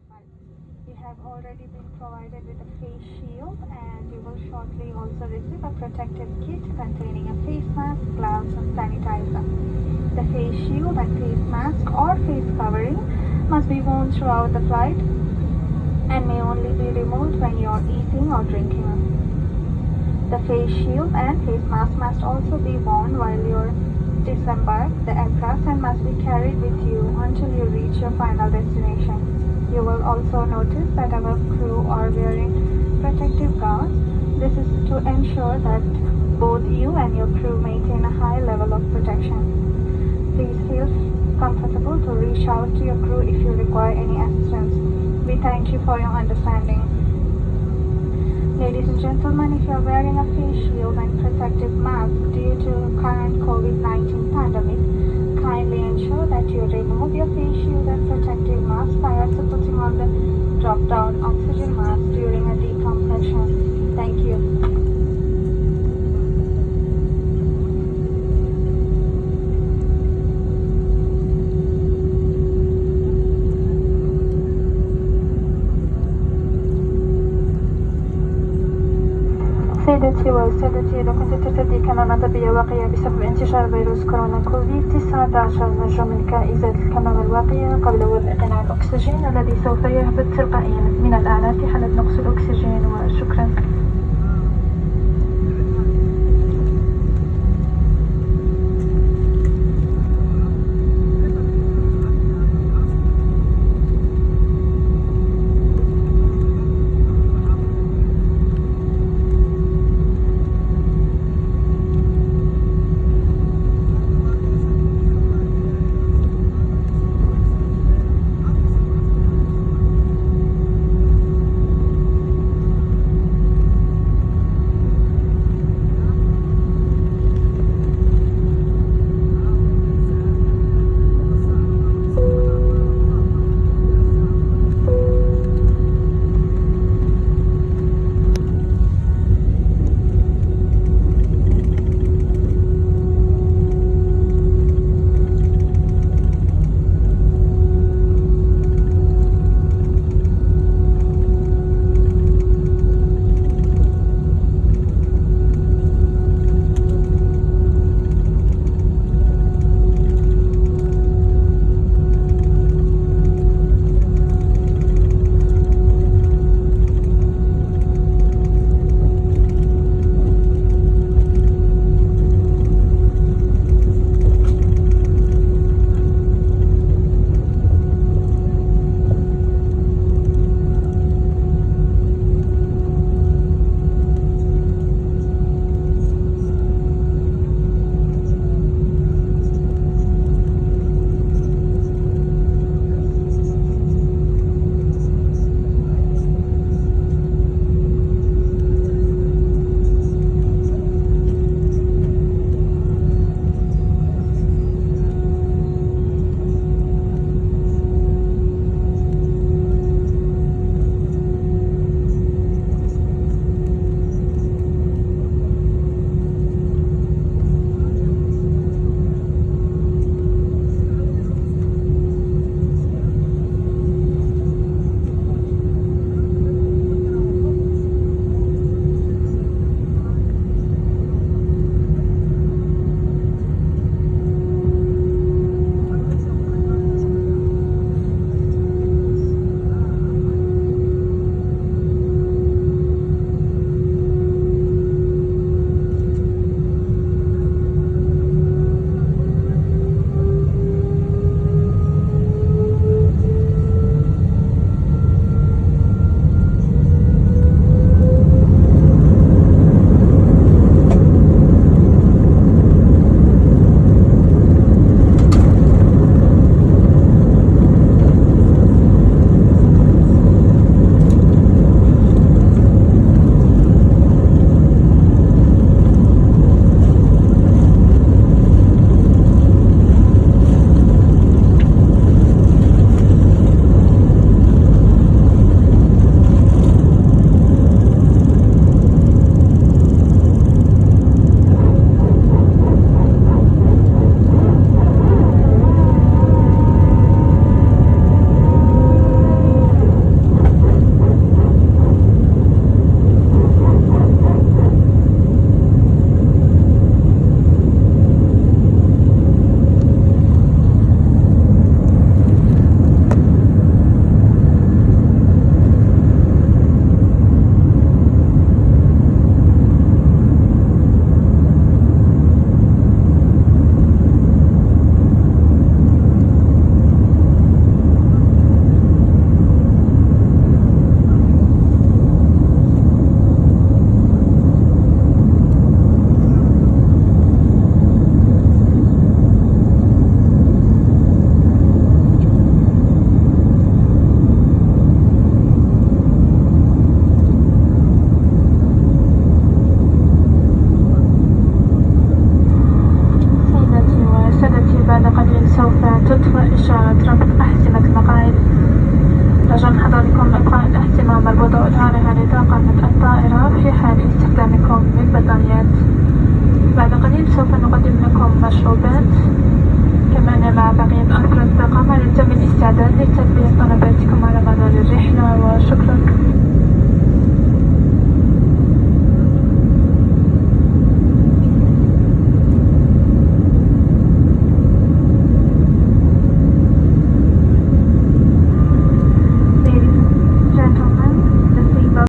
Well, you have already been provided with a face shield, and you will shortly also receive a protective kit containing a face mask, gloves, and sanitizer. The face shield and face mask or face covering must be worn throughout the flight and may only be removed when you are eating or drinking. The face shield and face mask must also be worn while you disembark the aircraft and must be carried with you until you reach your final destination. You will also notice that our crew are wearing protective gowns. This is to ensure that both you and your crew maintain a high level of protection. Please feel comfortable to reach out to your crew if you require any assistance. We thank you for your understanding. Ladies and gentlemen, if you are wearing a face shield and protective mask due to current COVID-19 pandemic, kindly ensure that you remove your face shield and protective mask prior to putting on the drop-down oxygen mask during a decompression. Thank you. سيدتي وسادتي، إذا كنت ترتدي كمامة طبية واقية بسبب انتشار فيروس كورونا كوفيد 19 نرجو منك إزالة الكمامة الواقية قبل وضع قناع الأكسجين الذي سوف يهبط تلقائيا من الأعلى في حالة نقص الأكسجين. وشكرا. بعد قليل سوف تطفئ إشارة ربط أحزمة المقاعد. رجاء من حضراتكم إبقاء الاهتمام بالوضوء العارضة لطاقم الطائرة في حال استخدامكم للبطانيات. بعد قليل سوف نقدم لكم مشروبات، كما أن مع بقية أفراد الطاقم على تم الاستعداد لتلبية طلباتكم على مدار الرحلة، وشكرا.